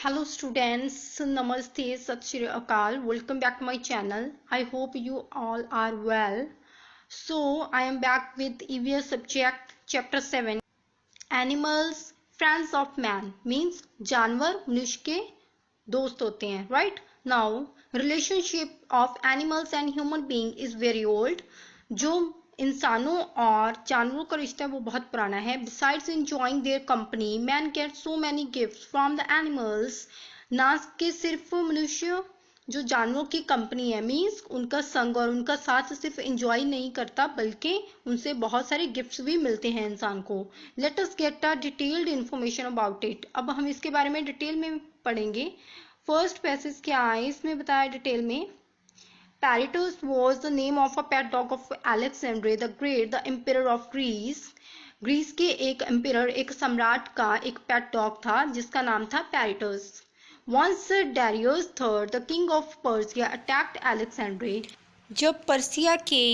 Hello students, Namaste, Sat Shri Akal. Welcome back to my channel. I hope you all are well. So I am back with EVS subject chapter 7. Animals friends of man means जानवर मनुष्य के दोस्त होते हैं, right? Now relationship of animals and human being is very old. जो इंसानों और जानवरों का रिश्ता है वो बहुत पुराना है. Besides enjoying their company, man gets so many gifts from the animals. ना कि सिर्फ मनुष्य जो जानवरों की कंपनी है मीन्स उनका संग और उनका साथ सिर्फ एंजॉय नहीं करता बल्कि उनसे बहुत सारे गिफ्ट्स भी मिलते हैं इंसान को. Let us get a detailed information about it. अब हम इसके बारे में डिटेल में पढ़ेंगे. फर्स्ट पैसेज क्या है इसमें बताया डिटेल में. Parytus was the name of a pet dog of Alexander the Great, the emperor of Greece. Greece के एक एम्पियर एक सम्राट का एक पेट डॉग था जिसका नाम था पैरिटस. Once Darius III, the king of Persia, attacked Alexandria. जब पर्सिया के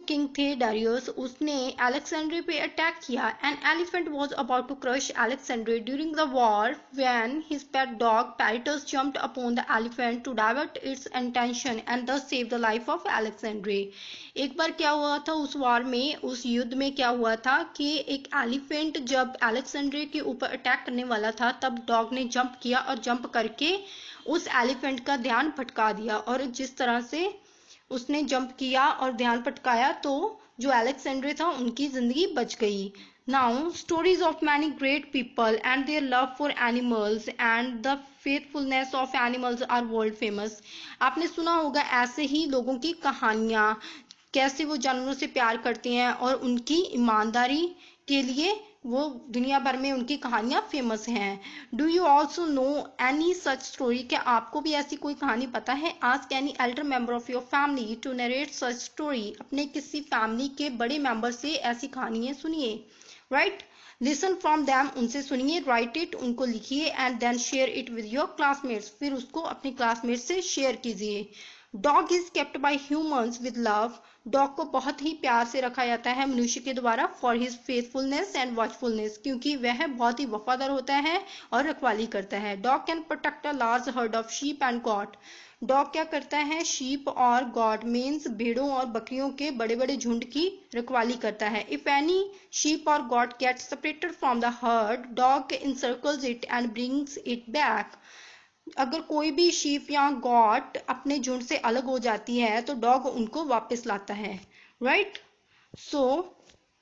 किंग थे डारियस उसने अलेक्जेंड्रिया पे अटैक किया. An elephant was about to crush Alexandria during the war when his pet dog Peritas jumped upon the elephant to divert its attention and thus save the life of Alexandria. एक बार क्या हुआ था उस war में, उस युद्ध में क्या हुआ था कि एक एलिफेंट जब अलेक्जेंड्रिया के ऊपर अटैक करने वाला था तब डॉग ने जंप किया और जंप करके उस एलिफेंट का ध्यान भटका दिया. और जिस तरह से उसने जंप किया और ध्यान भटकाया तो जो अलेक्जेंड्रिया था उनकी जिंदगी बच गई. Now stories of many great people and their love for animals and the faithfulness of animals are world famous. आपने सुना होगा ऐसे ही लोगों की कहानियां, कैसे वो जानवरों से प्यार करते हैं और उनकी ईमानदारी के लिए वो दुनिया भर में उनकी कहानियां फेमस हैं. Do you also know any such story. क्या आपको भी ऐसी कोई कहानी पता है. Ask any elder member of your family to narrate such story. अपने किसी फैमिली के बड़े मेंबर से ऐसी कहानियां सुनिए. राइट, लिसन फ्रॉम दैम, उनसे सुनिए. राइट इट, उनको लिखिए. And then share it with your classmates, फिर उसको अपने क्लासमेट्स से शेयर कीजिए. Dog is kept by humans with love. Dog को बहुत ही प्यार से रखा जाता है मनुष्य के द्वारा फॉर हिज फेथफुलनेस एंड वॉचफुलनेस, क्योंकि वह बहुत ही वफादार होता है और रखवाली करता है. Dog can protect a large herd of sheep and goat. डॉग क्या करता है, शीप और गॉट मीन्स भेड़ों और बकरियों के बड़े बड़े झुंड की रखवाली करता है. इफ एनी शीप और goat get separated from the herd, dog encircles it and brings it back. अगर कोई भी शीप या गॉट अपने झुंड से अलग हो जाती है तो डॉग उनको वापस लाता है. Right, so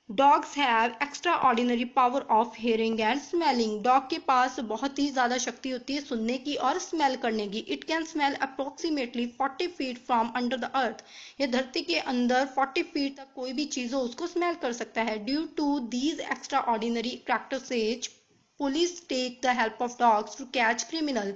dogs have extra ordinary power of hearing and smelling. Dog के पास बहुत ही ज्यादा शक्ति होती है सुनने की और स्मेल करने की. It can smell approximately 40 feet from under the अर्थ. ये धरती के अंदर 40 फीट तक कोई भी चीज हो उसको स्मेल कर सकता है. Due to these extraordinary characteristics, police take the help of dogs to catch criminal.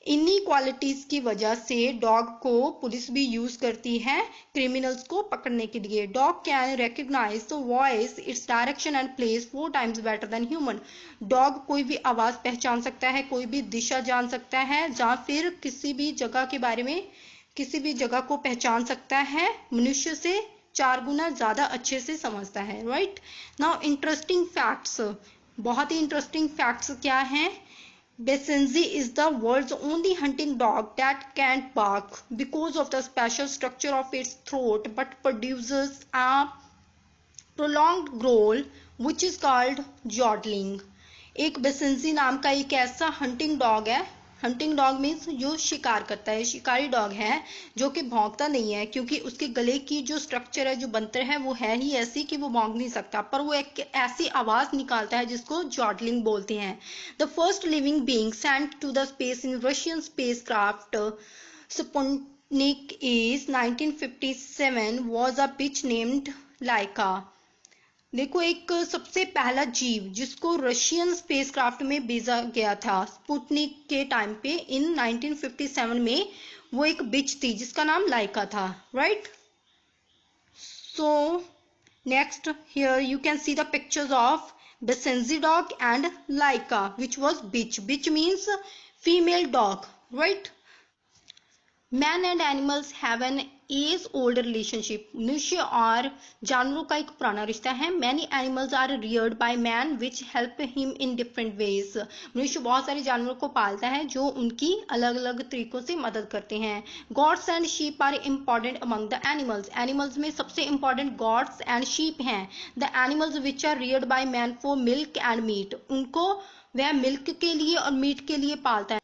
इन्हीं क्वालिटीज की वजह से डॉग को पुलिस भी यूज करती है क्रिमिनल्स को पकड़ने के लिए. Dog can recognise the voice, its direction and place 4 times better than human. Dog कोई भी आवाज पहचान सकता है, कोई भी दिशा जान सकता है, जहाँ फिर किसी भी जगह के बारे में, किसी भी जगह को पहचान सकता है मनुष्य से 4 गुना ज्यादा अच्छे से समझता है. Right, now interesting facts. बहुत ही इंटरेस्टिंग फैक्ट्स क्या हैं. Basenji is the world's only hunting dog that can't bark because of the special structure of its throat but produces a prolonged growl which is called yodeling. एक basenji नाम का एक ऐसा hunting dog है. Hunting dog means जो शिकार करता है, शिकारी डॉग है जो कि भौंकता नहीं है क्योंकि उसके गले की जो स्ट्रक्चर है, जो बनतर है वो है ही ऐसी कि वो भौंक नहीं सकता, पर वो एक ऐसी आवाज निकालता है जिसको जॉडलिंग बोलते हैं. The first living being sent to the space in Russian spacecraft Sputnik is 1957 was a bitch named Laika. देखो, एक सबसे पहला जीव जिसको रशियन स्पेसक्राफ्ट में भेजा गया था स्पुतनिक के टाइम पे इन 1957 में, वो एक बिच थी जिसका नाम लाइका था. Right, so next here you can see the pictures of basenji dog and Laika which was bitch. Bitch means female dog. Right, man and animals have an age old relationship. मनुष्य और जानवरों का एक पुराना रिश्ता है। Many animals are reared by man which help him in different ways. मनुष्य बहुत सारे जानवरों को पालता है जो उनकी अलग अलग तरीकों से मदद करते हैं। Goats and sheep are important among the animals. Animals में सबसे इंपॉर्टेंट गॉड्स एंड शीप हैं। The animals which are reared by man for milk and meat. उनको वह मिल्क के लिए और मीट के लिए पालता है।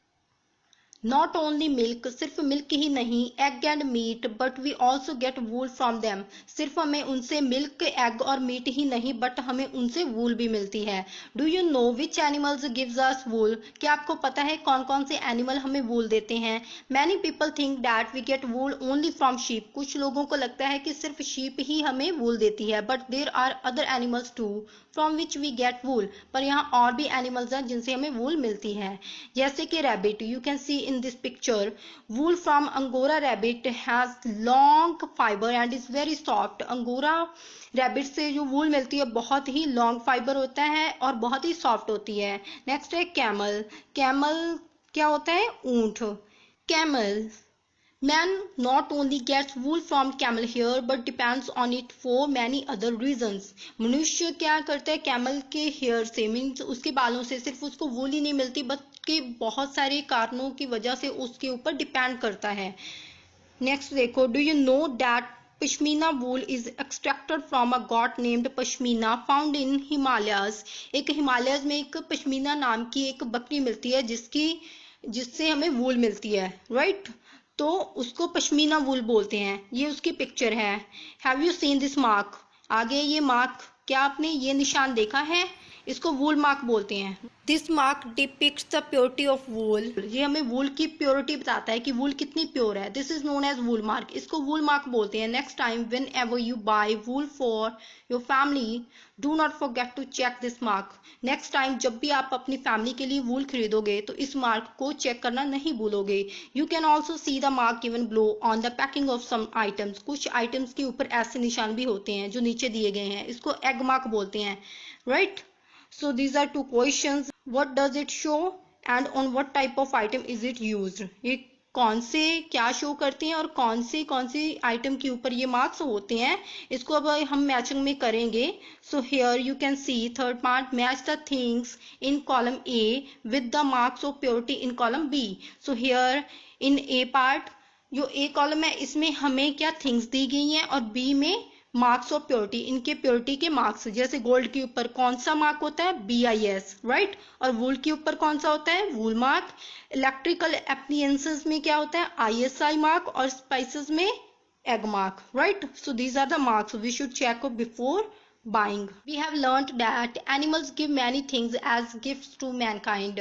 नॉट ओनली मिल्क, सिर्फ मिल्क ही नहीं, egg and meat, but we also get wool from them. सिर्फ हमें उनसे मिल्क, एग और मीट ही नहीं, बट हमें उनसे वूल भी मिलती है। Do you know which animals gives us wool? क्या आपको पता है कौन कौन से एनिमल हमें वूल देते हैं? Many people think that we get wool only from sheep. कुछ लोगों को लगता है कि सिर्फ शीप ही हमें वूल देती है, but there are other animals too from which we get wool. पर यहाँ और भी एनिमल्स हैं जिनसे हमें वूल मिलती है, जैसे कि rabbit. You can C in this picture, wool from angora rabbit has long fiber and is very soft. angora rabbit से जो वूल मिलती है बहुत ही लॉन्ग फाइबर होता है और बहुत ही सॉफ्ट होती है। नेक्स्ट है कैमल। कैमल क्या होता है? ऊंट। Camel Man not only gets wool from camel hair but depends on it for many other reasons. मनुष्य क्या करता है? कैमल के हेयर से, मीन्स उसके बालों से सिर्फ उसको वूल ही नहीं मिलती बल्कि बहुत सारे कारणों की वजह से उसके ऊपर डिपेंड करता है। नेक्स्ट देखो, do you know that pashmina wool is extracted from a God named pashmina found in Himalayas. एक हिमालयस में एक पश्मीना नाम की एक बकरी मिलती है जिससे हमें वूल मिलती है, राइट? तो उसको पश्मीना वूल बोलते हैं। ये उसकी पिक्चर है। Have you seen this mark? आगे ये मार्क, क्या आपने ये निशान देखा है? इसको वूल मार्क बोलते हैं। This mark depicts the purity of wool. ये हमें वूल की प्योरिटी बताता है कि वूल कितनी प्योर है। This is known as wool mark. इसको वूल मार्क बोलते हैं। Next time whenever you buy wool for your family, do not forget to check this mark. Next time जब भी आप अपनी फैमिली के लिए वूल खरीदोगे तो इस मार्क को चेक करना नहीं भूलोगे। You can also see the mark given below on the packing of some items. कुछ आइटम्स के ऊपर ऐसे निशान भी होते हैं जो नीचे दिए गए हैं। इसको एग मार्क बोलते हैं, right? So these are two questions. What does it show and on what type of item is it used? ये कौन से क्या शो करते हैं और कौन से आइटम के ऊपर ये मार्क्स होते हैं, इसको अब हम मैचिंग में करेंगे। So here you can see third part, match the things in column A with the marks of purity in column B. So here in A part, जो ए कॉलम है इसमें हमें क्या थिंग्स दी गई हैं और बी में मार्क्स ऑफ प्योरिटी, इनके प्योरिटी के मार्क्स। जैसे गोल्ड के ऊपर कौन सा मार्क होता है? BIS, right? और वूल के ऊपर कौन सा होता है? वूल मार्क। इलेक्ट्रिकल एप्लियंसेस में क्या होता है? ISI mark. और स्पाइसेस में AGMARK, right? So these are the marks we should check before buying. We have learned that animals give many things as gifts to mankind.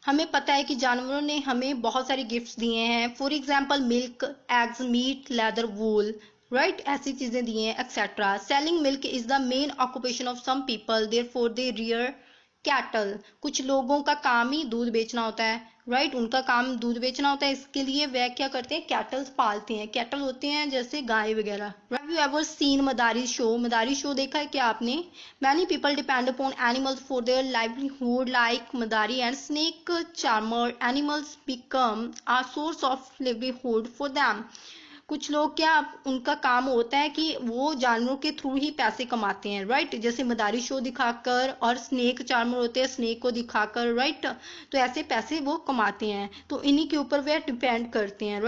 हमें पता है कि जानवरों ने हमें बहुत सारे गिफ्ट्स दिए हैं। For example milk, eggs, meat, leather, wool, right? ऐसी चीजें दी हैं, etcetera. Selling milk is the main occupation of some people, therefore they rear cattle. कुछ लोगों का काम ही दूध बेचना होता है, राइट? उनका काम दूध बेचना होता है, इसके लिए वह क्या करते हैं? कैटल्स पालते हैं। कैटल होते हैं जैसे गाय वगैरह। Have you ever seen madari show? मदारी शो देखा है क्या आपने? Many people depend upon animals for their livelihood like madari and snake charmer. Animals become a source of livelihood for them. कुछ लोग क्या, उनका काम होता है कि वो जानवरों के थ्रू ही पैसे कमाते हैं, राइट? जैसे मदारी शो दिखाकर और स्नेक चार्मर होते हैं, स्नेक को दिखाकर, राइट? तो ऐसे पैसे वो कमाते हैं, तो इन्हीं के ऊपर वे डिपेंड करते हैं, राइट?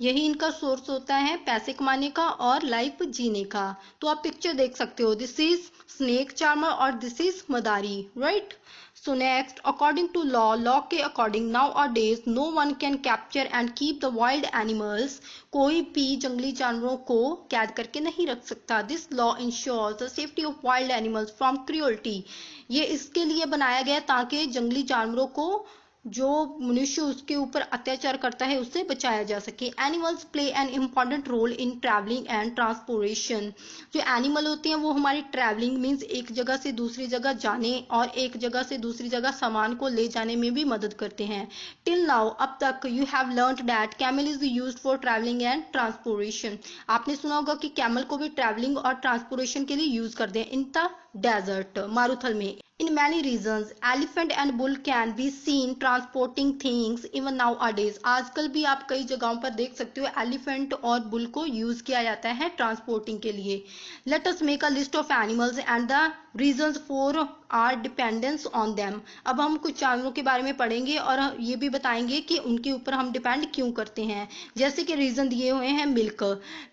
यही इनका सोर्स होता है पैसे कमाने का और लाइफ जीने का। तो आप पिक्चर देख सकते हो, दिस इज स्नेक चार्मर और this is madari, right? So next, according to law के according nowadays no one can capture and keep the wild animals. कोई भी जंगली जानवरों को कैद करके नहीं रख सकता। This law ensures the safety of wild animals from cruelty. ये इसके लिए बनाया गया ताकि जंगली जानवरों को जो मनुष्य उसके ऊपर अत्याचार करता है उससे बचाया जा सके। Animals play an important role in travelling and transportation. जो एनिमल होते हैं वो हमारी ट्रैवलिंग मीन्स एक जगह से दूसरी जगह जाने और एक जगह से दूसरी जगह सामान को ले जाने में भी मदद करते हैं। टिल नाउ, अब तक you have learned that camel is used for travelling and transportation. आपने सुना होगा कि कैमल को भी ट्रैवलिंग और ट्रांसपोर्टेशन के लिए यूज करते हैं। इन द desert, मारुथल में. In many regions, elephant and bull can be seen transporting things even nowadays. आजकल भी आप कई जगहों पर देख सकते हो एलिफेंट और बुल को यूज किया जाता है ट्रांसपोर्टिंग के लिए. Let us make a list of animals and the reasons for our dependence on them. अब हम कुछ जानवरों के बारे में पढ़ेंगे और ये भी बताएंगे कि उनके ऊपर हम डिपेंड क्यों करते हैं. जैसे कि रीजन दिए हुए हैं मिल्क.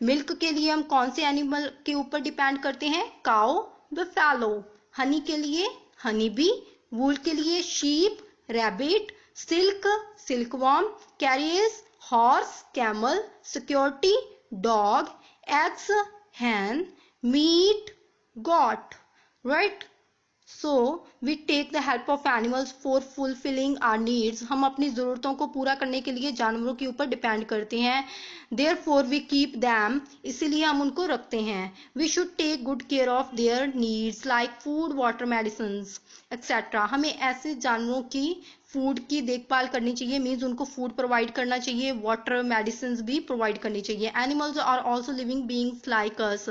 मिल्क के लिए हम कौन से एनिमल के ऊपर डिपेंड करते हैं? Cow, buffalo. हनी के लिए हनी बी. वूल के लिए sheep, rabbit. Silk, silkworm. Carriers, horse, camel. Security, dog. Eggs, hen. Meat, goat. Right? So we take the help of animals for fulfilling our needs. हम अपनी जरूरतों को पूरा करने के लिए जानवरों के ऊपर डिपेंड करते हैं. Therefore we keep them. इसीलिए हम उनको रखते हैं. We should take good care of their needs like food, water, medicines, etc. हमें ऐसे जानवरों की फूड की देखभाल करनी चाहिए. मीन्स उनको फूड प्रोवाइड करना चाहिए. वाटर, मेडिसिन भी प्रोवाइड करनी चाहिए. Animals are also living beings like us.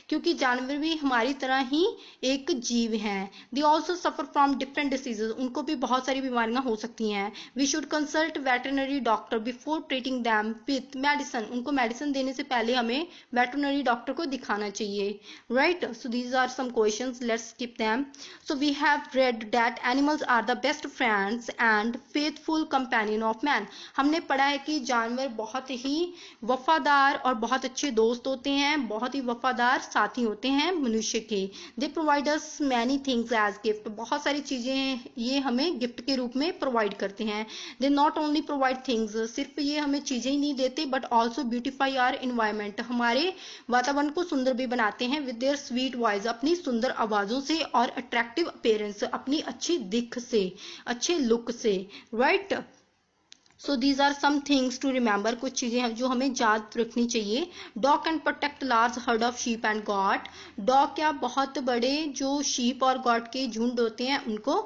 क्योंकि जानवर भी हमारी तरह ही एक जीव हैं. They also suffer from different diseases. उनको भी बहुत सारी बीमारियां हो सकती हैं. We should consult veterinary doctor before treating them with medicine. उनको मेडिसिन देने से पहले हमें वेटरनरी डॉक्टर को दिखाना चाहिए. Right? So these are some questions. Let's skip them. So we have read that animals are the best friends and faithful companion of man. हमने पढ़ा है कि जानवर बहुत ही वफादार और बहुत अच्छे दोस्त होते हैं, बहुत ही वफादार साथी होते हैं मनुष्य के. They provide us many things as gift. बहुत सारी चीजें ये हमें गिफ्ट के रूप में प्रोवाइड करते हैं. They not only provide things. सिर्फ ये हमें चीजें ही नहीं देते but also beautify our environment. हमारे वातावरण को सुंदर भी बनाते हैं विद देयर स्वीट वॉइस. अपनी सुंदर आवाजों से और अट्रैक्टिव अपीयरेंस, अपनी अच्छी दिख से, अच्छे लुक से. Right? So these are some things to remember. कुछ चीजें जो हमें याद रखनी चाहिए. Dog can protect large herd of sheep and goat. डॉग क्या बहुत बड़े जो शीप और गॉट के झुंड होते हैं उनको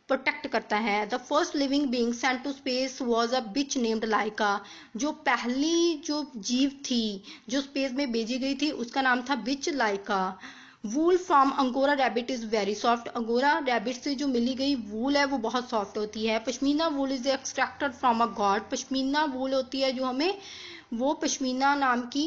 प्रोटेक्ट करता है. The first living being sent to space was a bitch named Laika. जो पहली जो जीव थी जो स्पेस में भेजी गई थी उसका नाम था bitch Laika. Wool from Angora rabbit is very soft. Angora rabbit से जो मिली गई वूल है वो बहुत सॉफ्ट होती है. Pashmina wool is extracted from a goat. Pashmina wool होती है जो हमें वो पश्मीना नाम की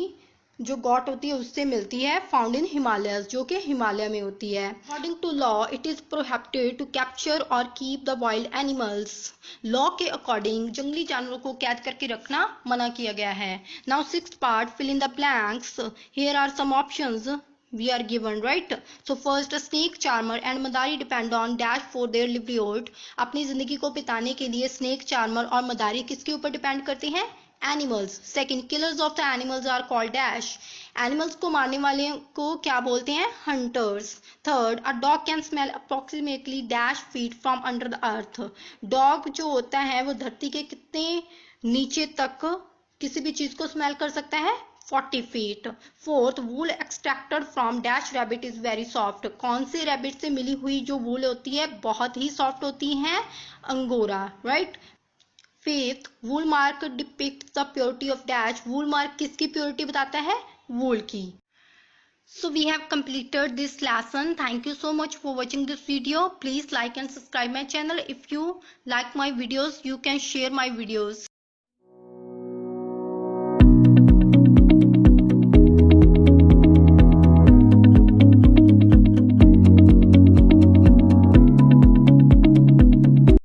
जो गॉट होती है उससे मिलती है. फाउंड इन हिमालयस, जो कि हिमालय में होती है. According to law it is prohibited to capture और keep the wild animals. Law के अकॉर्डिंग जंगली जानवरों को कैद करके रखना मना किया गया है. Now sixth part, fill in the blanks. Here are some options we are given. Right? So first, a snake charmer and Madari depend on dash for their livelihood. अपनी जिंदगी को बिताने के लिए स्नेक चार्मर और मदारी किसके ऊपर डिपेंड करते हैं? Animals. Second, killers of the animals are called dash. Animals को मारने वाले को क्या बोलते हैं? Hunters. Third, a dog can smell approximately dash feet from under the earth. Dog जो होता है वो धरती के कितने नीचे तक किसी भी चीज को स्मेल कर सकता है? 40 feet. Fourth, wool extracted from dash rabbit is very soft. कौन से रैबिट से मिली हुई जो वूल होती है बहुत ही सॉफ्ट होती है? Angora. Right? Fifth, wool mark depict the purity of dash. Wool mark किसकी प्योरिटी बताता है? वूल की. So we have completed this lesson. Thank you so much for watching this video. Please like and subscribe my channel. If you like my videos, you can share my videos.